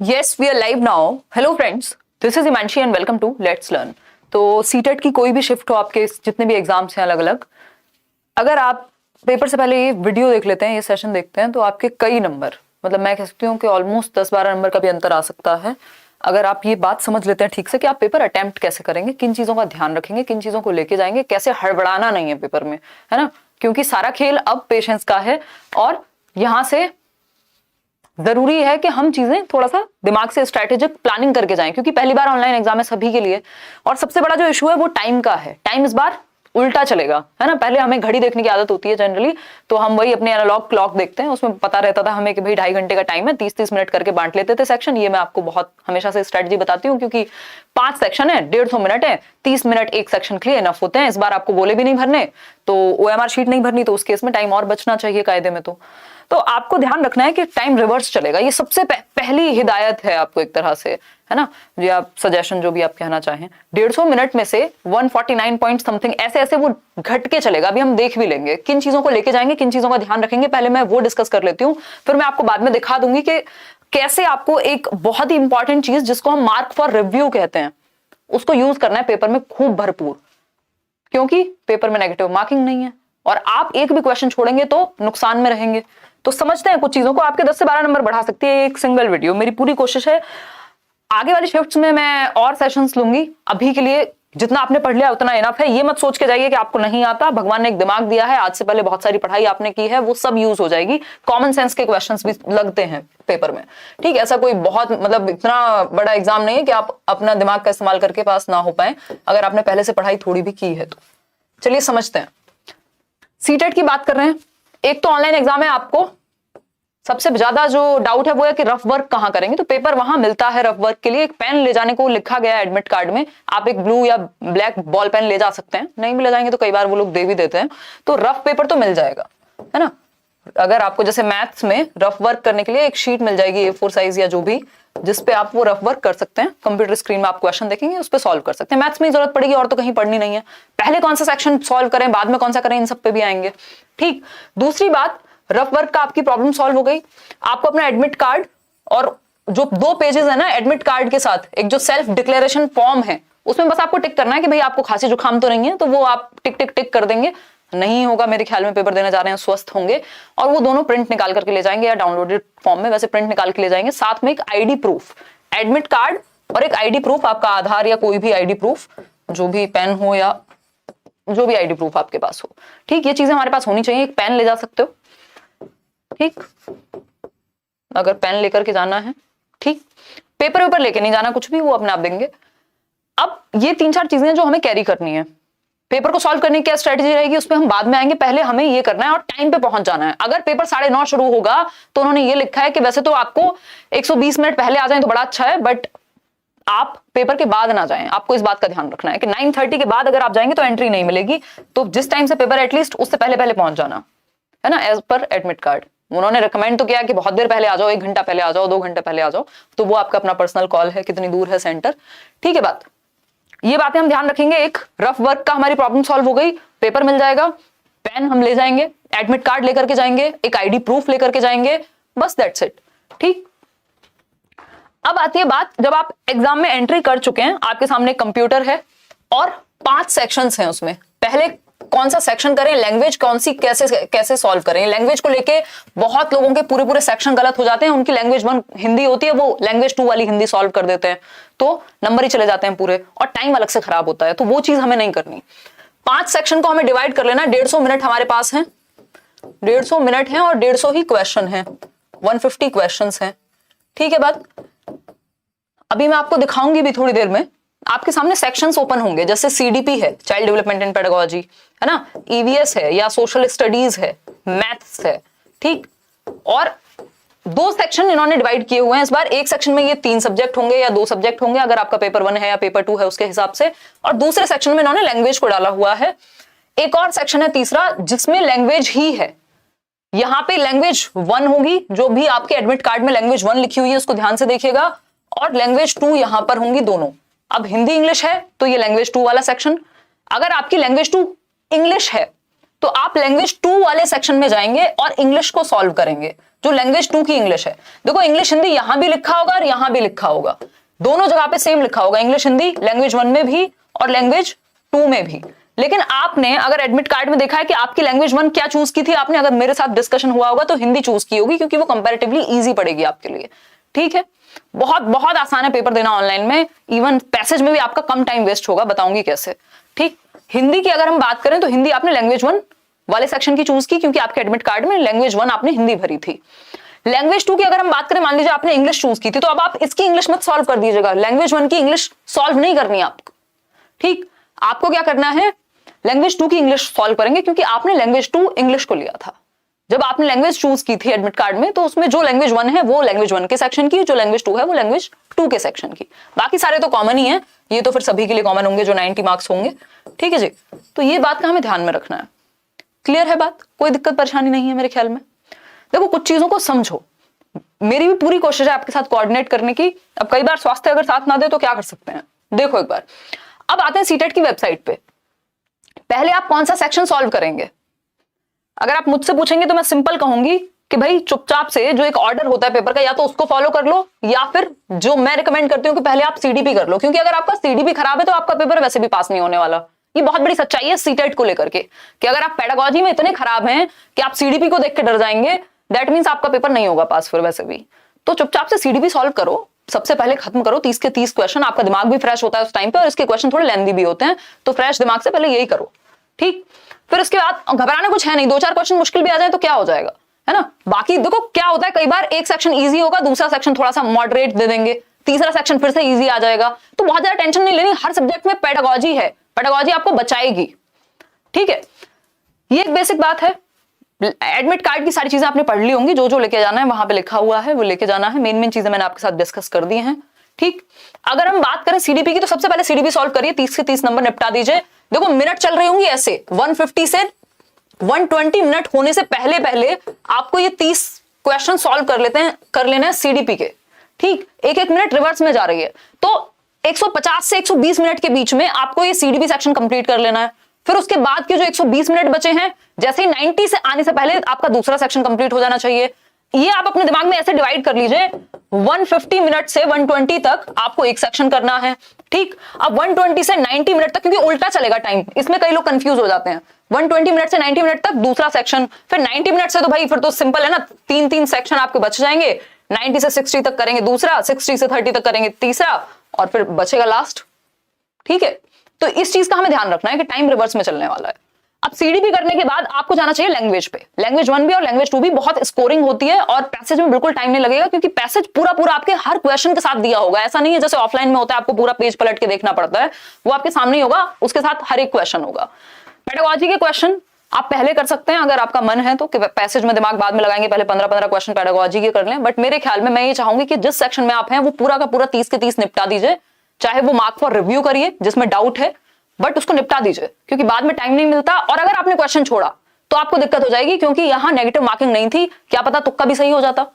Yes, we are live now. Hello friends, this is Imanshi and welcome to Let's Learn. तो CTET की कोई भी shift हो, आपके जितने भी एग्जाम्स हैं अलग अलग, अगर आप पेपर से पहले ये वीडियो देख लेते हैं, ये सेशन देखते हैं, तो आपके कई नंबर, मतलब मैं कह सकती हूँ कि ऑलमोस्ट 10-12 नंबर का भी अंतर आ सकता है अगर आप ये बात समझ लेते हैं ठीक से कि आप पेपर अटेम्प्ट कैसे करेंगे, किन चीजों का ध्यान रखेंगे, किन चीजों को लेके जाएंगे, कैसे हड़बड़ाना नहीं है पेपर में, है ना। क्योंकि सारा खेल अब पेशेंस का है और यहाँ से जरूरी है कि हम चीजें थोड़ा सा दिमाग से स्ट्रेटेजिक प्लानिंग करके जाएं, क्योंकि पहली बार ऑनलाइन एग्जाम है सभी के लिए। और सबसे बड़ा जो इशू है वो टाइम का है। टाइम इस बार उल्टा चलेगा, है ना। पहले हमें घड़ी देखने की आदत होती है जनरली, तो हम वही अपने एनालॉग क्लॉक देखते हैं, उसमें पता रहता था हमें कि भाई 2.5 घंटे का टाइम है, 30-30 मिनट करके बांट लेते थे सेक्शन। ये मैं आपको बहुत हमेशा से स्ट्रेटजी बताती हूँ, क्योंकि 5 सेक्शन है, 150 मिनट है, 30 मिनट एक सेक्शन के लिए इनफ होते हैं। इस बार आपको बोले भी नहीं भरने, तो OMR शीट नहीं भरनी, तो उस केस में टाइम और बचना चाहिए कायदे में। तो आपको ध्यान रखना है कि टाइम रिवर्स चलेगा। ये सबसे पहली हिदायत है आपको एक तरह से, है ना, जो आप सजेशन जो भी आप कहना चाहें। 150 मिनट में से 149 पॉइंट समथिंग ऐसे ऐसे वो घट के चलेगा। अभी हम देख भी लेंगे किन चीजों को लेके जाएंगे, किन चीजों का ध्यान रखेंगे, पहले मैं वो डिस्कस कर लेती हूँ, फिर मैं आपको बाद में दिखा दूंगी कि कैसे आपको एक बहुत ही इंपॉर्टेंट चीज जिसको हम मार्क फॉर रिव्यू कहते हैं, उसको यूज करना है पेपर में खूब भरपूर, क्योंकि पेपर में नेगेटिव मार्किंग नहीं है और आप एक भी क्वेश्चन छोड़ेंगे तो नुकसान में रहेंगे। तो समझते हैं कुछ चीजों को, आपके 10 से 12 नंबर बढ़ा सकती है एक सिंगल वीडियो। मेरी पूरी कोशिश है, आगे वाली शिफ्ट्स में मैं और सेशंस लूंगी। अभी के लिए जितना आपने पढ़ लिया उतना इनफ है। ये मत सोच के जाइए कि आपको नहीं आता, भगवान ने एक दिमाग दिया है, आज से पहले बहुत सारी पढ़ाई आपने की है, वो सब यूज हो जाएगी। कॉमन सेंस के क्वेश्चंस भी लगते हैं पेपर में, ठीक है। ऐसा कोई बहुत मतलब इतना बड़ा एग्जाम नहीं है कि आप अपना दिमाग का इस्तेमाल करके पास ना हो पाए, अगर आपने पहले से पढ़ाई थोड़ी भी की है तो। चलिए समझते हैं, सीटेट की बात कर रहे हैं। एक तो ऑनलाइन एग्जाम है, आपको सबसे ज्यादा जो डाउट है वो है कि रफ वर्क कहां करेंगे। तो पेपर वहां मिलता है रफ वर्क के लिए, एक पेन ले जाने को लिखा गया है एडमिट कार्ड में। आप एक ब्लू या ब्लैक बॉल पेन ले जा सकते हैं, नहीं भी ले जाएंगे तो कई बार वो लोग दे भी देते हैं, तो रफ पेपर तो मिल जाएगा, है ना। अगर आपको जैसे मैथ्स में रफ वर्क करने के लिए एक शीट मिल जाएगी A4 साइज या जो भी, जिसपे आप वो रफ वर्क कर सकते हैं। कंप्यूटर स्क्रीन में आप क्वेश्चन देखेंगे, उस पर सॉल्व कर सकते हैं। मैथ्स में जरूरत पड़ेगी और तो कहीं पढ़नी नहीं है। पहले कौन सा सेक्शन सॉल्व करें, बाद में कौन सा करें, इन सब पे भी आएंगे, ठीक। दूसरी बात, रफ वर्क का आपकी प्रॉब्लम सॉल्व हो गई। आपको अपना एडमिट कार्ड और जो 2 पेजेस है ना एडमिट कार्ड के साथ, एक जो सेल्फ डिक्लेरेशन फॉर्म है, उसमें बस आपको टिक करना है कि भाई आपको खांसी जुकाम तो नहीं है, तो वो आप टिक टिक टिक कर देंगे। नहीं होगा मेरे ख्याल में, पेपर देने जा रहे हैं, स्वस्थ होंगे, और वो दोनों प्रिंट निकाल करके ले जाएंगे या डाउनलोडेड फॉर्म में, वैसे प्रिंट निकाल के ले जाएंगे। साथ में एक आईडी प्रूफ, एडमिट कार्ड और एक आईडी प्रूफ, आपका आधार या कोई भी आईडी प्रूफ, जो भी पेन हो या जो भी आईडी प्रूफ आपके पास हो, ठीक। ये चीजें हमारे पास होनी चाहिए। एक पेन ले जा सकते हो, ठीक, अगर पेन लेकर के जाना है, ठीक। पेपर लेके नहीं जाना कुछ भी, वो अपने आप देंगे। अब ये 3-4 चीजें जो हमें कैरी करनी है। पेपर को सॉल्व करने की क्या स्ट्रेटजी रहेगी उस पर हम बाद में आएंगे, पहले हमें ये करना है और टाइम पे पहुंच जाना है। अगर पेपर 9:30 शुरू होगा तो उन्होंने ये लिखा है कि वैसे तो आपको 120 मिनट पहले आ जाए तो बड़ा अच्छा है, बट आप पेपर के बाद ना जाएं। आपको इस बात का ध्यान रखना है कि 9:30 के बाद अगर आप जाएंगे तो एंट्री नहीं मिलेगी। तो जिस टाइम से पेपर एटलीस्ट उससे पहले पहुंच जाना, है ना, एज पर एडमिट कार्ड। उन्होंने रिकमेंड तो किया कि बहुत देर पहले आ जाओ, 1 घंटा पहले आ जाओ, 2 घंटे पहले आ जाओ, तो वो आपका अपना पर्सनल कॉल है, कितनी दूर है सेंटर, ठीक है। बात ये बातें हम ध्यान रखेंगे। एक रफ वर्क का हमारी प्रॉब्लम सॉल्व हो गई, पेपर मिल जाएगा, पेन हम ले जाएंगे, एडमिट कार्ड लेकर के जाएंगे, एक आईडी प्रूफ लेकर के जाएंगे, बस दैट्स इट, ठीक। अब आती है बात, जब आप एग्जाम में एंट्री कर चुके हैं, आपके सामने कंप्यूटर है और 5 सेक्शंस हैं उसमें। पहले कौन सा सेक्शन करें, लैंग्वेज कौन सी, कैसे सॉल्व करें। लैंग्वेज को लेके बहुत लोगों के पूरे सेक्शन गलत हो जाते हैं। उनकी लैंग्वेज 1 हिंदी होती है, वो लैंग्वेज 2 वाली हिंदी सॉल्व कर देते हैं, तो नंबर ही चले जाते हैं पूरे, और टाइम अलग से खराब होता है। तो वो चीज हमें नहीं करनी। 5 सेक्शन को हमें डिवाइड कर लेना। 150 मिनट हमारे पास है, 150 मिनट है और 150 ही क्वेश्चन है, 150 क्वेश्चन है, ठीक है। बात अभी मैं आपको दिखाऊंगी भी थोड़ी देर में। आपके सामने सेक्शंस ओपन होंगे, जैसे CDP है, चाइल्ड डेवलपमेंट एंड पेडागोजी, है ना, EVS है या सोशल स्टडीज है, मैथ्स है, ठीक। और 2 सेक्शन इन्होंने डिवाइड किए हुए हैं इस बार। एक सेक्शन में ये 3 सब्जेक्ट होंगे या 2 सब्जेक्ट होंगे, अगर आपका पेपर 1 है या पेपर 2 है उसके हिसाब से, और दूसरे सेक्शन में इन्होंने लैंग्वेज को डाला हुआ है। एक और सेक्शन है तीसरा, जिसमें लैंग्वेज ही है। यहां पे लैंग्वेज 1 होगी, जो भी आपके एडमिट कार्ड में लैंग्वेज 1 लिखी हुई है उसको ध्यान से देखिएगा, और लैंग्वेज 2 यहां पर होंगी दोनों। अब हिंदी इंग्लिश है तो ये लैंग्वेज 2 वाला सेक्शन, अगर आपकी लैंग्वेज 2 इंग्लिश है तो आप लैंग्वेज 2 वाले सेक्शन में जाएंगे और इंग्लिश को सॉल्व करेंगे, जो लैंग्वेज 2 की इंग्लिश है। देखो इंग्लिश हिंदी यहां भी लिखा होगा और यहां भी लिखा होगा, दोनों जगह पे सेम लिखा होगा, इंग्लिश हिंदी लैंग्वेज 1 में भी और लैंग्वेज 2 में भी। लेकिन आपने अगर एडमिट कार्ड में देखा है कि आपकी लैंग्वेज 1 क्या चूज की थी, आपने अगर मेरे साथ डिस्कशन हुआ होगा तो हिंदी चूज की होगी, क्योंकि वो कंपैरेटिवली इजी पड़ेगी आपके लिए। ठीक है, बहुत बहुत आसान है पेपर देना ऑनलाइन में, इवन पैसेज में भी आपका कम टाइम वेस्ट होगा, बताऊंगी कैसे। ठीक, हिंदी की अगर हम बात करें तो हिंदी आपने लैंग्वेज 1 वाले सेक्शन की चूज की, क्योंकि आपके एडमिट कार्ड में लैंग्वेज 1 आपने हिंदी भरी थी। लैंग्वेज 2 की अगर हम बात करें, मान लीजिए आपने इंग्लिश चूज की थी, तो अब आप इसकी इंग्लिश मत सॉल्व कर दीजिएगा, लैंग्वेज 1 की इंग्लिश सॉल्व नहीं करनी आपको। ठीक, आपको क्या करना है, लैंग्वेज 2 की इंग्लिश सॉल्व करेंगे, क्योंकि आपने लैंग्वेज 2 इंग्लिश को लिया था। जब आपने लैंग्वेज चूज की थी एडमिट कार्ड में, तो उसमें जो लैंग्वेज 1 है वो लैंग्वेज 1 के सेक्शन की, जो लैंग्वेज 2 है वो लैंग्वेज 2 के सेक्शन की। बाकी सारे तो कॉमन ही है, ये तो फिर सभी के लिए कॉमन होंगे जो 90 मार्क्स होंगे। ठीक है जी, तो ये बात का हमें ध्यान में रखना है। क्लियर है बात, कोई दिक्कत परेशानी नहीं है मेरे ख्याल में। देखो कुछ चीजों को समझो, मेरी भी पूरी कोशिश है आपके साथ कोऑर्डिनेट करने की। अब कई बार स्वास्थ्य अगर साथ ना दे तो क्या कर सकते हैं, देखो एक बार। अब आते हैं सीटेट की वेबसाइट पे, पहले आप कौन सा सेक्शन सॉल्व करेंगे। अगर आप मुझसे पूछेंगे तो मैं सिंपल कहूंगी कि भाई चुपचाप से जो एक ऑर्डर होता है पेपर का, या तो उसको फॉलो कर लो, या फिर जो मैं रिकमेंड करती हूँ कि पहले आप सीडीपी कर लो, क्योंकि अगर आपका सीडीपी खराब है तो आपका पेपर वैसे भी पास नहीं होने वाला। ये बहुत बड़ी सच्चाई है सीटेट को लेकर के, कि अगर आप पेडागोजी में इतने खराब हैं कि आप सीडीपी को देख के डर जाएंगे, दैट मीन्स आपका पेपर नहीं होगा पास फिर वैसे भी। तो चुपचाप से सीडीपी सॉल्व करो, सबसे पहले खत्म करो 30 के 30 क्वेश्चन, आपका दिमाग भी फ्रेश होता है उस टाइम पे, और इसके क्वेश्चन थोड़े लेंथी भी होते हैं, तो फ्रेश दिमाग से पहले यही करो। ठीक, फिर उसके बाद घबराना कुछ है नहीं, 2-4 क्वेश्चन मुश्किल भी आ जाए तो क्या हो जाएगा, है ना। बाकी देखो क्या होता है, कई बार एक सेक्शन इजी होगा, दूसरा सेक्शन थोड़ा सा मॉडरेट दे देंगे, तीसरा सेक्शन फिर से इजी आ जाएगा, तो बहुत ज्यादा टेंशन नहीं लेनी। हर सब्जेक्ट में पेडागोजी है, पेडागोजी आपको बचाएगी। ठीक है, ये एक बेसिक बात है। एडमिट कार्ड की सारी चीजें आपने पढ़ ली होंगी, जो जो लेके जाना है वहां पे लिखा हुआ है वो लेके जाना है, मेन मेन चीजें मैंने आपके साथ डिस्कस कर दी हैं। ठीक, अगर हम बात करें सीडीपी की, तो सबसे पहले सीडीपी सॉल्व करिए, 30 के 30 नंबर निपटा दीजिए। देखो मिनट चल रही होंगी ऐसे, 150 से 120 मिनट होने से पहले पहले आपको ये 30 क्वेश्चन सॉल्व कर लेना है सीडीपी के। ठीक, एक एक मिनट रिवर्स में जा रही है, तो 150 से 120 मिनट के बीच में आपको ये सीडीपी सेक्शन कंप्लीट कर लेना है। फिर उसके बाद के जो 120 मिनट बचे हैं, जैसे ही 90 से आने से पहले आपका दूसरा सेक्शन कंप्लीट हो जाना चाहिए। ये आप अपने दिमाग में ऐसे डिवाइड कर लीजिए, 150 मिनट से 120 तक आपको एक सेक्शन करना है। ठीक, अब 120 से 90 मिनट तक, क्योंकि उल्टा चलेगा टाइम, इसमें कई लोग कंफ्यूज हो जाते हैं। 120 मिनट से 90 मिनट तक दूसरा सेक्शन, फिर 90 मिनट से तो भाई फिर तो सिंपल है ना, 3-3 सेक्शन आपके बच जाएंगे। 90 से 60 तक करेंगे दूसरा, 60 से 30 तक करेंगे तीसरा, और फिर बचेगा लास्ट। ठीक है, तो इस चीज का हमें ध्यान रखना है कि टाइम रिवर्स में चलने वाला है। अब सीडीपी करने के बाद आपको जाना चाहिए लैंग्वेज पे। लैंग्वेज 1 भी और लैंग्वेज 2 भी बहुत स्कोरिंग होती है, और पैसेज में बिल्कुल टाइम नहीं लगेगा, क्योंकि पैसेज पूरा पूरा आपके हर क्वेश्चन के साथ दिया होगा। ऐसा नहीं है जैसे ऑफलाइन में होता है आपको पूरा पेज पलट के देखना पड़ता है, वो आपके सामने ही होगा, उसके साथ हर एक क्वेश्चन होगा। पेडागोजी के क्वेश्चन आप पहले कर सकते हैं अगर आपका मन है तो, कि पैसेज में दिमाग बाद में लगाएंगे, पहले 15-15 क्वेश्चन पेडागोजी के कर लें। बट मेरे ख्याल में मैं ये चाहूंगी कि जिस सेक्शन में आप हैं वो पूरा का पूरा 30 के 30 निपटा दीजिए, चाहे वो मार्क फॉर रिव्यू करिए जिसमें डाउट है, बट उसको निपटा दीजिए, क्योंकि बाद में टाइम नहीं मिलता। और अगर आपने क्वेश्चन छोड़ा तो आपको दिक्कत हो जाएगी, क्योंकि यहां नेगेटिव मार्किंग नहीं थी, क्या पता तुक्का भी सही हो जाता,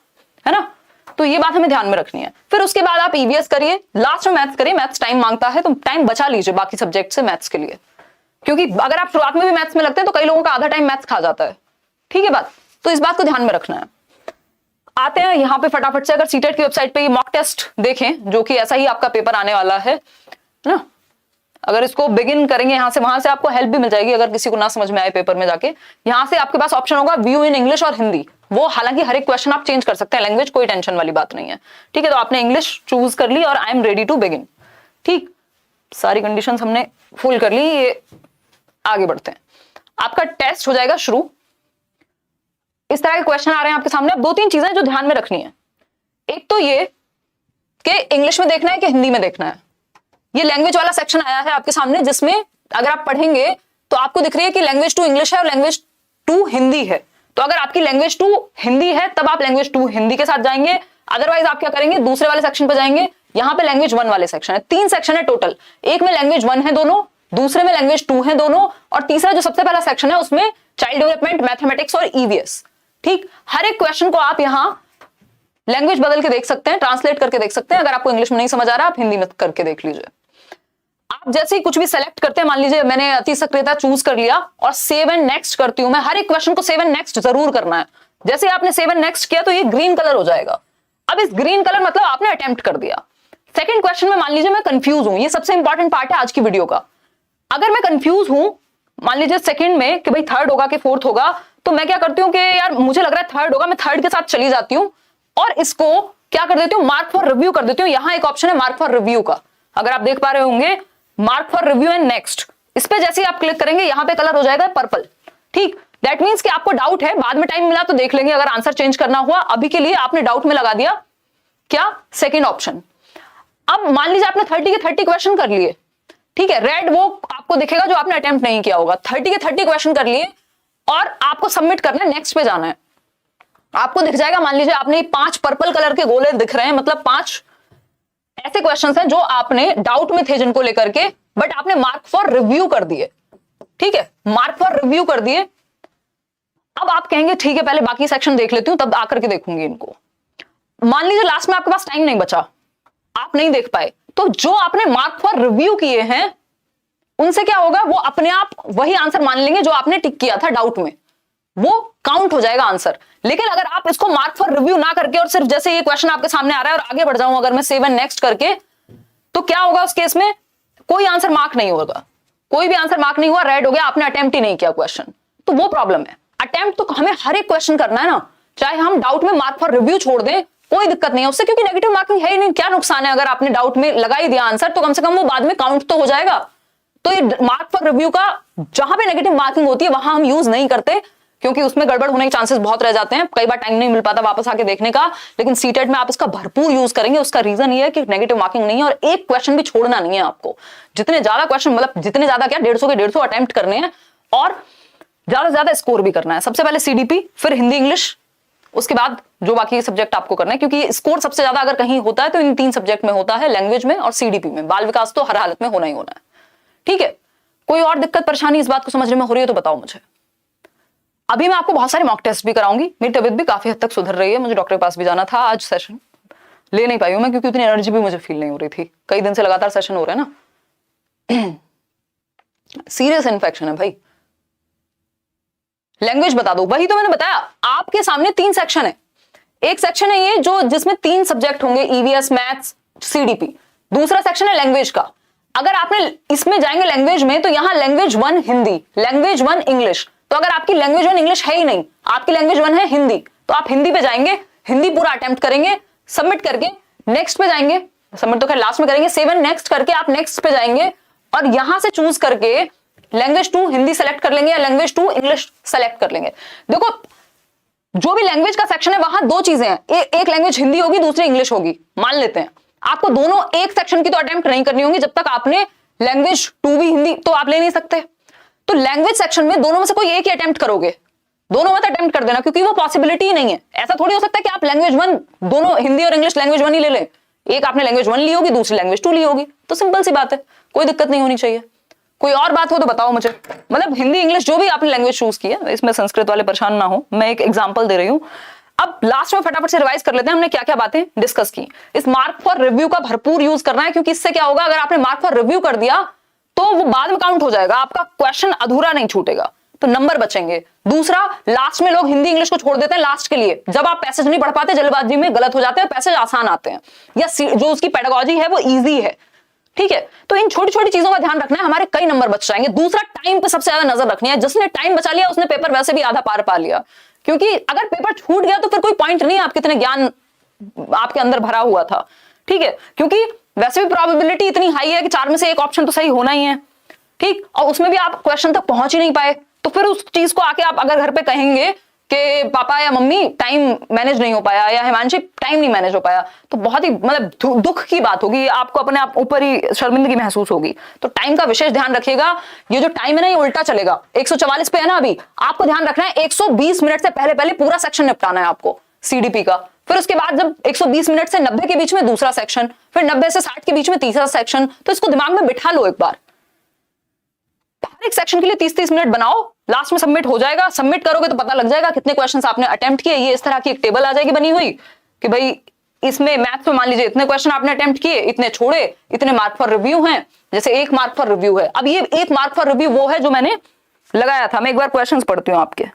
है ना। तो ये बात हमें ध्यान में रखनी है। फिर उसके बाद आप ईवीएस करिए, लास्ट में मैथ्स करिए। मैथ्स टाइम मांगता है तो टाइम बचा लीजिए बाकी सब्जेक्ट से मैथ्स के लिए, क्योंकि अगर आप शुरुआत में भी मैथ्स में लगते हैं तो कई लोगों का आधा टाइम मैथ्स खा जाता है। ठीक है बात, तो इस बात को ध्यान में रखना है। आते हैं यहाँ पे फटाफट से, अगर सीटेट की वेबसाइट पे ये मॉक टेस्ट देखें, जो कि ऐसा ही आपका पेपर आने वाला है ना। अगर इसको बिगिन करेंगे यहाँ से, वहां से आपको हेल्प भी मिल जाएगी अगर किसी को ना समझ में आए पेपर में जाके। यहाँ से आपके पास ऑप्शन होगा व्यू इन इंग्लिश और हिंदी, वो हालांकि हर एक क्वेश्चन आप चेंज कर सकते हैं लैंग्वेज, कोई टेंशन वाली बात नहीं है। ठीक है, तो आपने इंग्लिश चूज कर ली और I am ready to begin. ठीक, सारी कंडीशंस हमने फुल कर ली, ये आगे बढ़ते हैं। आपका टेस्ट हो जाएगा शुरू। इस तरह के क्वेश्चन आ रहे हैं आपके सामने। अब 2-3 चीजें जो ध्यान में रखनी है, एक तो ये कि इंग्लिश में देखना है कि हिंदी में देखना है। ये लैंग्वेज वाला सेक्शन आया है आपके सामने, जिसमें अगर आप पढ़ेंगे तो आपको दिख रही है कि लैंग्वेज 2 इंग्लिश है और लैंग्वेज 2 हिंदी है। तो अगर आपकी लैंग्वेज 2 हिंदी है तब आप लैंग्वेज 2 हिंदी के साथ जाएंगे, अदरवाइज आप क्या करेंगे, दूसरे वाले सेक्शन पे जाएंगे। यहाँ पे लैंग्वेज 1 वाले सेक्शन है, 3 सेक्शन है टोटल, एक में लैंग्वेज 1 है दोनों, दूसरे में लैंग्वेज 2 है दोनों, और तीसरा जो सबसे पहला सेक्शन है उसमें चाइल्ड डेवलपमेंट, मैथमेटिक्स और ईवीएस। ठीक, हर एक क्वेश्चन को आप यहाँ लैंग्वेज बदल के देख सकते हैं, ट्रांसलेट करके देख सकते हैं। अगर आपको इंग्लिश में नहीं समझ आ रहा आप हिंदी में करके देख लीजिए। आप जैसे ही कुछ भी सेलेक्ट करते हैं, मान लीजिए मैंने अति सक्रियता चूज कर लिया और सेव एंड नेक्स्ट करती हूं, मैं हर एक क्वेश्चन को सेव एंड नेक्स्ट जरूर करना है। जैसे आपने सेव एंड नेक्स्ट किया तो ये ग्रीन कलर हो जाएगा। अब इस ग्रीन कलर मतलब आपने अटेम्प्ट कर दिया। सेकंड क्वेश्चन में मान लीजिए मैं कंफ्यूज हूं, ये सबसे इंपॉर्टेंट पार्ट है आज की वीडियो का। अगर मैं कंफ्यूज हूं, मान लीजिए सेकंड में कि भाई थर्ड होगा कि फोर्थ होगा, तो मैं क्या करती हूँ कि यार मुझे लग रहा है थर्ड होगा, मैं थर्ड के साथ चली जाती हूँ और इसको क्या कर देती हूँ, मार्क फॉर रिव्यू कर देती हूँ। यहां एक ऑप्शन है मार्क फॉर रिव्यू का, अगर आप देख पा रहे होंगे, mark for review and next. इस पे जैसे ही आप क्लिक करेंगे यहां पे कलर हो जाएगा पर्पल। ठीक, दैट मींस कि आपको डाउट है, बाद में टाइम मिला तो देख लेंगे अगर आंसर चेंज करना हुआ। अभी के लिए आपने डाउट में लगा दिया क्या, सेकंड ऑप्शन। अब मान लीजिए आपने 30 के 30 क्वेश्चन कर लिए, ठीक है, रेड वो आपको दिखेगा जो आपने अटेम्प्ट नहीं किया होगा। 30 के 30 क्वेश्चन कर लिए और आपको सबमिट करना है, नेक्स्ट पे जाना है। आपको दिख जाएगा, मान लीजिए आपने 5 पर्पल कलर के गोले दिख रहे हैं, मतलब 5 ऐसे क्वेश्चंस हैं जो आपने डाउट में थे जिनको लेकर के, बट आपने मार्क फॉर रिव्यू कर दिए। ठीक है, मार्क फॉर रिव्यू कर दिए। अब आप कहेंगे ठीक है पहले बाकी सेक्शन देख लेती हूं तब आकर के देखूंगी इनको। मान लीजिए लास्ट में आपके पास टाइम नहीं बचा, आप नहीं देख पाए, तो जो आपने मार्क फॉर रिव्यू किए हैं उनसे क्या होगा, वो अपने आप वही आंसर मान लेंगे जो आपने टिक किया था डाउट में, वो काउंट हो जाएगा आंसर। लेकिन अगर आप इसको मार्क फॉर रिव्यू ना करके और सिर्फ जैसे ये क्वेश्चन आपके सामने आ रहा है और आगे बढ़ जाऊं अगर मैं सेव एंड नेक्स्ट करके, तो क्या होगा उस केस में, कोई आंसर मार्क नहीं होगा, कोई भी आंसर मार्क नहीं हुआ, रेड हो गया, आपने अटेम्प्ट ही नहीं किया क्वेश्चन। तो वो प्रॉब्लम है। अटेम्प्ट तो हमें हर एक क्वेश्चन करना है ना, चाहे हम डाउट में मार्क फॉर रिव्यू छोड़ दें कोई दिक्कत नहीं है उससे, क्योंकि नेगेटिव मार्किंग है ही नहीं। क्या नुकसान है, अगर आपने डाउट में लगा ही दिया आंसर तो कम से कम वो बाद में काउंट तो हो जाएगा। तो ये मार्क फॉर रिव्यू का जहां पे नेगेटिव मार्किंग होती है वहां हम यूज नहीं करते, क्योंकि उसमें गड़बड़ होने के चांसेस बहुत रह जाते हैं, कई बार टाइम नहीं मिल पाता वापस आके देखने का। लेकिन सीटेट में आप इसका भरपूर यूज करेंगे, उसका रीजन ये है कि नेगेटिव मार्किंग नहीं है और एक क्वेश्चन भी छोड़ना नहीं है आपको। जितने ज्यादा क्वेश्चन, मतलब जितने ज्यादा क्या, 150 के 150 अटेम्प्ट करने हैं और ज्यादा से ज्यादा स्कोर भी करना है। सबसे पहले सीडीपी, फिर हिंदी इंग्लिश, उसके बाद जो बाकी सब्जेक्ट आपको करना है, क्योंकि स्कोर सबसे ज्यादा अगर कहीं होता है तो इन 3 सब्जेक्ट में होता है, लैंग्वेज में और सीडीपी में। बाल विकास तो हर हालत में होना ही होना है। ठीक है, कोई और दिक्कत परेशानी इस बात को समझने में हो रही है तो बताओ मुझे। अभी मैं आपको बहुत सारे मॉक टेस्ट भी कराऊंगी। मेरी तबीयत भी काफी हद तक सुधर रही है, मुझे डॉक्टर के पास भी जाना था, आज सेशन ले नहीं पाई हूं मैं क्योंकि उतनी एनर्जी भी मुझे फील नहीं हो रही थी। कई दिन से लगातार सेशन हो रहे हैं ना, सीरियस इन्फेक्शन है भाई। लैंग्वेज बता दो, वही तो मैंने बताया आपके सामने 3 सेक्शन है। एक सेक्शन है ये जो जिसमें 3 सब्जेक्ट होंगे, ईवीएस, मैथ्स, सीडीपी। दूसरा सेक्शन है लैंग्वेज का। अगर आपने इसमें जाएंगे लैंग्वेज में तो यहां लैंग्वेज 1 हिंदी, लैंग्वेज 1 इंग्लिश। तो अगर आपकी लैंग्वेज 1 इंग्लिश है ही नहीं, आपकी लैंग्वेज 1 है हिंदी, तो आप हिंदी पे जाएंगे, हिंदी पूरा अटेम्प्ट करेंगे, सबमिट करके नेक्स्ट पे जाएंगे। सबमिट तो खैर लास्ट में करेंगे, सेव एंड नेक्स्ट करके आप नेक्स्ट पे जाएंगे और यहां से चूज करके लैंग्वेज 2 हिंदी सेलेक्ट कर लेंगे या लैंग्वेज 2 इंग्लिश सेलेक्ट कर लेंगे। देखो जो भी लैंग्वेज का सेक्शन है वहां 2 चीजें हैं, एक लैंग्वेज हिंदी होगी, दूसरी इंग्लिश होगी, मान लेते हैं। आपको दोनों एक सेक्शन की तो अटेम्प्ट नहीं करनी होगी जब तक आपने लैंग्वेज 2 भी हिंदी तो आप ले नहीं सकते। तो लैंग्वेज सेक्शन में दोनों में से कोई एक ही अटेम्प्ट करोगे, दोनों मत अटेम्प्ट कर देना, क्योंकि वो पॉसिबिलिटी ही नहीं है। ऐसा थोड़ी हो सकता है कि आप लैंग्वेज 1 दोनों हिंदी और इंग्लिश लैंग्वेज 1 ही ले लें। एक आपने लैंग्वेज 1 ली होगी, दूसरी लैंग्वेज 2 ली होगी, तो सिंपल सी बात है, कोई दिक्कत नहीं होनी चाहिए। कोई और बात हो तो बताओ मुझे, मतलब हिंदी इंग्लिश जो भी आपने लैंग्वेज चूज की है, इसमें संस्कृत वाले परेशान ना हो, मैं एक एग्जांपल दे रही हूं। अब लास्ट में फटाफट से रिवाइज कर लेते हैं हमने क्या क्या बातें डिस्कस की। इस मार्क फॉर रिव्यू का भरपूर यूज करना है, क्योंकि इससे क्या होगा, अगर आपने मार्क फॉर रिव्यू कर दिया तो वो बाद में काउंट हो जाएगा, आपका क्वेश्चन अधूरा नहीं छूटेगा, तो नंबर बचेंगे। दूसरा, लास्ट में लोग हिंदी इंग्लिश को छोड़ देते हैं लास्ट के लिए, जब आप पैसेज नहीं पढ़ पाते, जल्दबाजी में गलत हो जाते हैं, पैसेज आसान आते हैं या जो उसकी पेडागोजी है वो इजी है। ठीक है, तो इन छोटी छोटी चीजों का ध्यान रखना है, हमारे कई नंबर बच जाएंगे। दूसरा, टाइम पे सबसे ज्यादा नजर रखनी है। जिसने टाइम बचा लिया उसने पेपर वैसे भी आधा पार पा लिया, क्योंकि अगर पेपर छूट गया तो फिर कोई पॉइंट नहीं, आप कितने ज्ञान आपके अंदर भरा हुआ था। ठीक है, क्योंकि वैसे भी प्रोबेबिलिटी इतनी हाई है कि 4 में से एक ऑप्शन तो सही होना ही है। ठीक, और उसमें भी आप क्वेश्चन तक पहुंच ही नहीं पाए, तो फिर उस चीज को आके आप अगर घर पे कहेंगे कि पापा या मम्मी टाइम मैनेज नहीं हो पाया या हिमांशी टाइम नहीं मैनेज हो पाया, तो बहुत ही मतलब दुख की बात होगी, आपको अपने आप ऊपर ही शर्मिंदगी महसूस होगी। तो टाइम का विशेष ध्यान रखिएगा। ये जो टाइम है ना, ये उल्टा चलेगा, 144 पे है ना अभी, आपको ध्यान रखना है 120 मिनट से पहले पहले पूरा सेक्शन निपटाना है आपको सीडीपी का। फिर उसके बाद जब 120 मिनट से 90 के बीच में दूसरा सेक्शन, फिर 90 से 60 के बीच में तीसरा सेक्शन। तो इसको दिमाग में बिठा लो एक बार, हर एक सेक्शन के लिए 30-30 मिनट बनाओ, लास्ट में सबमिट हो जाएगा। सबमिट करोगे तो पता लग जाएगा कितने क्वेश्चंस आपने अटेम्प्ट किए। ये इस तरह की एक टेबल आ जाएगी बनी हुई कि भाई इसमें मैथ्स में मान लीजिए इतने क्वेश्चन आपने अटेम्प्ट किए, इतने छोड़े, इतने मार्क फॉर रिव्यू हैं, जैसे 1 मार्क फॉर रिव्यू है। अब ये 1 मार्क फॉर रिव्यू वो है जो मैंने लगाया था। मैं एक बार क्वेश्चंस पढ़ती हूँ आपके।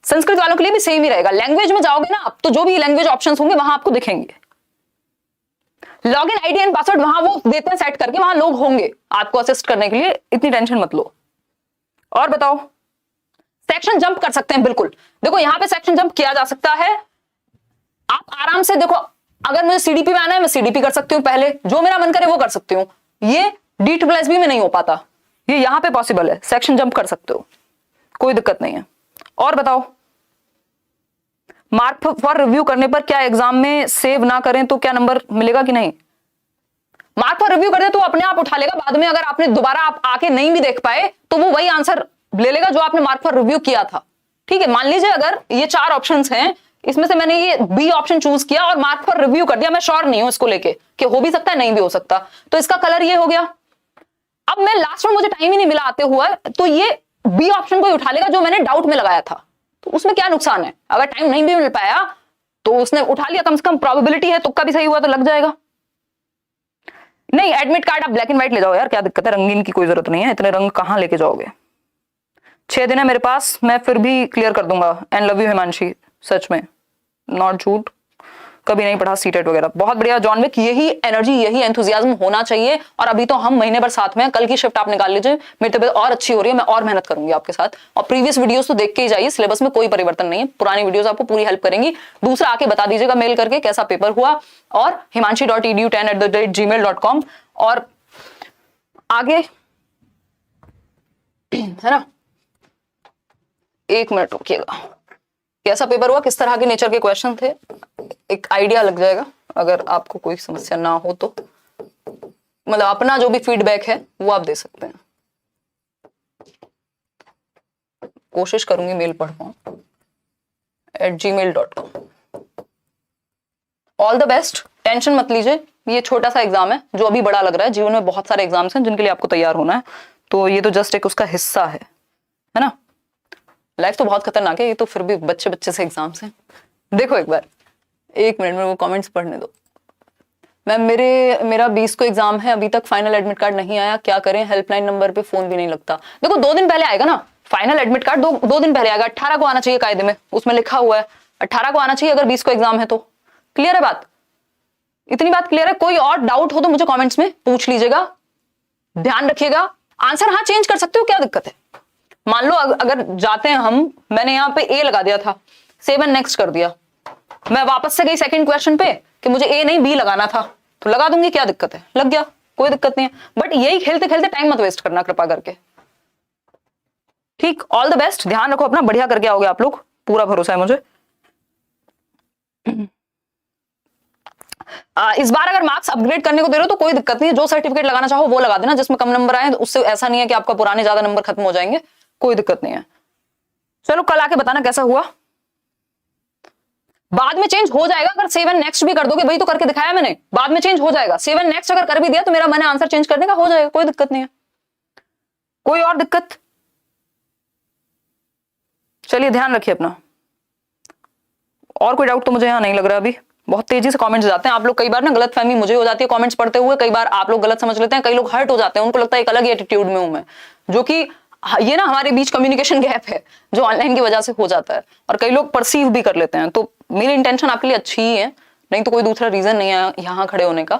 संस्कृत वालों के लिए भी सेम ही रहेगा। लैंग्वेज में जाओगे ना आप, तो जो भी लैंग्वेज ऑप्शंस होंगे वहां आपको दिखेंगे। लॉगिन आईडी एंड पासवर्ड वहां वो देते हैं सेट करके, वहां लोग होंगे आपको असिस्ट करने के लिए, इतनी टेंशन मत लो। और बताओ, सेक्शन जंप कर सकते हैं? बिल्कुल। देखो यहां पे सेक्शन जंप किया जा सकता है। आप आराम से देखो, अगर मुझे सीडीपी में आना है मैं सीडीपी कर सकती हूँ, पहले जो मेरा मन करे वो कर सकती हूँ। ये DSSS में नहीं हो पाता, ये यहां पे पॉसिबल है, सेक्शन जंप कर सकते हो, कोई दिक्कत नहीं है। और बताओ, मार्क फॉर रिव्यू करने पर क्या एग्जाम में सेव ना करें तो क्या नंबर मिलेगा कि नहीं? मार्क फॉर रिव्यू कर दे तो अपने आप उठा लेगा, बाद में अगर आपने दोबारा आप आके नहीं भी देख पाए तो वो वही आंसर ले लेगा जो आपने मार्क फॉर रिव्यू किया था। ठीक है, मान लीजिए अगर ये 4 ऑप्शंस हैं, इसमें से मैंने ये बी ऑप्शन चूज किया और मार्क फॉर रिव्यू कर दिया, मैं श्योर नहीं हूं इसको लेके कि हो भी सकता है नहीं भी हो सकता, तो इसका कलर ये हो गया। अब मैं लास्ट में मुझे टाइम ही नहीं मिला आते हुआ, तो ये बी ऑप्शन को ही उठा लेगा जो मैंने डाउट में लगाया था, तो उसमें क्या नुकसान है? अगर टाइम नहीं भी मिल पाया तो उसने उठा लिया, कम से कम प्रोबेबिलिटी है, तुक्का भी सही हुआ तो लग जाएगा। नहीं, एडमिट कार्ड आप ब्लैक एंड व्हाइट ले जाओ यार, क्या दिक्कत है, रंगीन की कोई जरूरत नहीं है, इतने रंग कहां लेके जाओगे। 6 दिन है मेरे पास, मैं फिर भी क्लियर कर दूंगा। एंड लव यू हिमांशी, सच में, नॉट झूठ, कभी नहीं पढ़ा सीटेट वगैरह। बहुत बढ़िया जॉन विक, यही एनर्जी, यही एंथुजियाज्म होना चाहिए। और अभी तो हम महीने भर साथ में हैं, कल की शिफ्ट आप निकाल लीजिए, मेरी तबीयत और अच्छी हो रही है, मैं और मेहनत करूंगी आपके साथ। और प्रीवियस वीडियोस तो देख के ही जाइए, सिलेबस में कोई परिवर्तन नहीं है, पुरानी वीडियोस आपको पूरी हेल्प करेंगी। दूसरा, आके बता दीजिएगा मेल करके कैसा पेपर हुआ, और himanshi.edu10@gmail.com। और आगे है ना, 1 मिनट रुकिएगा, कैसा पेपर हुआ, किस तरह के नेचर के क्वेश्चन थे, एक आइडिया लग जाएगा। अगर आपको कोई समस्या ना हो तो मतलब अपना जो भी फीडबैक है वो आप दे सकते हैं। कोशिश करूंगी मेल पढ़ पाऊं @gmail.com। All the best, tension मत लीजिए, ये छोटा सा एग्जाम है जो अभी बड़ा लग रहा है। जीवन में बहुत सारे एग्जाम्स हैं जिनके लिए आपको तैयार होना है, तो ये तो जस्ट एक उसका हिस्सा है ना। लाइफ तो बहुत खतरनाक है, ये तो फिर भी बच्चे बच्चे से एग्जाम्स हैं। देखो एक बार, 1 मिनट में वो कमेंट्स पढ़ने दो। मैम मेरा 20 को एग्जाम है, अभी तक फाइनल एडमिट कार्ड नहीं आया, क्या करें? हेल्पलाइन नंबर पे फोन भी नहीं लगता। देखो 2 दिन पहले आएगा ना फाइनल एडमिट कार्ड, 2 दिन पहले आएगा। 18 को आना चाहिए, कायदे में उसमें लिखा हुआ है 18 को आना चाहिए अगर 20 को एग्जाम है तो। क्लियर है बात? इतनी बात क्लियर है? कोई और डाउट हो तो मुझे कॉमेंट्स में पूछ लीजिएगा। ध्यान रखिएगा, आंसर हाँ चेंज कर सकते हो, क्या दिक्कत है? मान लो अगर जाते हैं हम, मैंने यहाँ पे ए लगा दिया था, 7 नेक्स्ट कर दिया, मैं वापस से गई सेकंड क्वेश्चन पे कि मुझे ए नहीं बी लगाना था, तो लगा दूंगी, क्या दिक्कत है? लग गया, कोई दिक्कत नहीं है। बट यही खेलते खेलते टाइम मत वेस्ट करना कृपा करके, ठीक? ऑल द बेस्ट, ध्यान रखो अपना, बढ़िया करके आओगे आप लोग, पूरा भरोसा है मुझे। इस बार अगर मार्क्स अपग्रेड करने को दे रहे हो तो कोई दिक्कत नहीं है, जो सर्टिफिकेट लगाना चाहो वो लगा देना, जिसमें कम नंबर आए, उससे ऐसा नहीं है कि आपका पुराने ज्यादा नंबर खत्म हो जाएंगे, कोई दिक्कत नहीं है। चलो कल आके बताना कैसा हुआ, बाद में चेंज हो जाएगा। अगर 7 नेक्स्ट भी कर दोगे, वही तो करके दिखाया मैंने, बाद में चेंज हो जाएगा। 7 नेक्स्ट अगर कर भी दिया तो मेरा मन है आंसर चेंज करने का, हो जाएगा, कोई दिक्कत नहीं है। कोई और दिक्कत? चलिए ध्यान रखिए अपना। और कोई डाउट तो मुझे यहां नहीं लग रहा अभी। बहुत तेजी से कमेंट्स जाते हैं आप लोग, कई बार ना गलतफहमी मुझे हो जाती है कमेंट्स पढ़ते हुए, कई बार आप लोग गलत समझ लेते हैं, कई लोग हर्ट हो जाते हैं, उनको लगता है एक अलग ही एटीट्यूड में हूं मैं, जो कि ये ना हमारे बीच कम्युनिकेशन गैप है जो ऑनलाइन की वजह से हो जाता है, और कई लोग परसीव भी कर लेते हैं। तो मेरी इंटेंशन आपके लिए अच्छी ही है, नहीं तो कोई दूसरा रीजन नहीं है यहाँ खड़े होने का,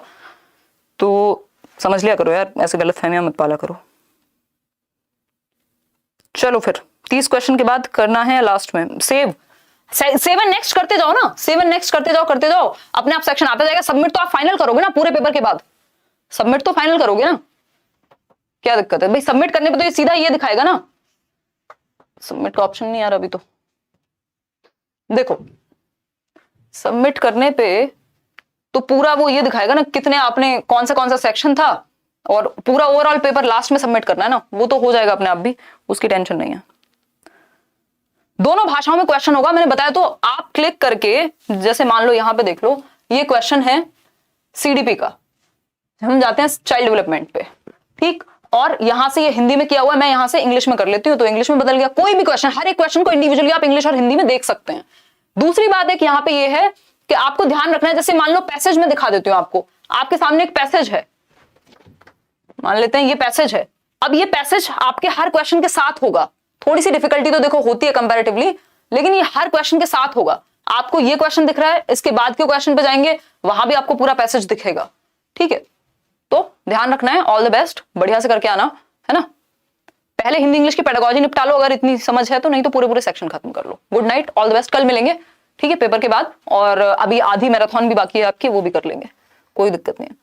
तो समझ लिया करो यार, ऐसे गलतफहमियां मत पाला करो। चलो फिर 30 क्वेश्चन के बाद करना है लास्ट में सेव। 7 नेक्स्ट करते जाओ ना, 7 नेक्स्ट करते जाओ, अपने आप सेक्शन आता जाएगा। सबमिट तो आप फाइनल करोगे ना पूरे पेपर के बाद, सबमिट तो फाइनल करोगे ना, क्या दिक्कत है भाई? सबमिट करने पे तो ये सीधा ये दिखाएगा ना, सबमिट का ऑप्शन नहीं आ रहा अभी तो। देखो सबमिट करने पे तो पूरा वो ये दिखाएगा ना, कितने आपने कौन सा सेक्शन था, और पूरा ओवरऑल पेपर लास्ट में सबमिट करना है ना, वो तो हो जाएगा अपने आप भी, उसकी टेंशन नहीं है। दोनों भाषाओं में क्वेश्चन होगा, मैंने बताया। तो आप क्लिक करके, जैसे मान लो यहां पे देख लो, ये क्वेश्चन है सीडीपी का, हम जाते हैं चाइल्ड डेवलपमेंट पे, ठीक? और यहां से ये हिंदी में किया हुआ है, मैं यहां से इंग्लिश में कर लेती हूँ, तो इंग्लिश में बदल गया। कोई भी क्वेश्चन, हर एक क्वेश्चन को इंडिविजुअली आप इंग्लिश और हिंदी में देख सकते हैं। दूसरी बात एक यहाँ पे ये है कि आपको ध्यान रखना है। जैसे मान लो पैसेज में दिखा देती हूं आपको, आपके सामने एक पैसेज है, मान लेते हैं ये पैसेज है। अब ये पैसेज आपके हर क्वेश्चन के साथ होगा। थोड़ी सी डिफिकल्टी तो देखो होती है कंपैरेटिवली, लेकिन ये हर क्वेश्चन के साथ होगा। आपको ये क्वेश्चन दिख रहा है, इसके बाद के क्वेश्चन पे जाएंगे, वहां भी आपको पूरा पैसेज दिखेगा। ठीक है, तो ध्यान रखना है। ऑल द बेस्ट, बढ़िया से करके आना, है ना। पहले हिंदी इंग्लिश की पेडागोजी निपटा लो अगर इतनी समझ है तो, नहीं तो पूरे पूरे सेक्शन खत्म कर लो। Good night, all the best, कल मिलेंगे, ठीक है, पेपर के बाद। और अभी आधी मैराथन भी बाकी है आपकी, वो भी कर लेंगे, कोई दिक्कत नहीं है।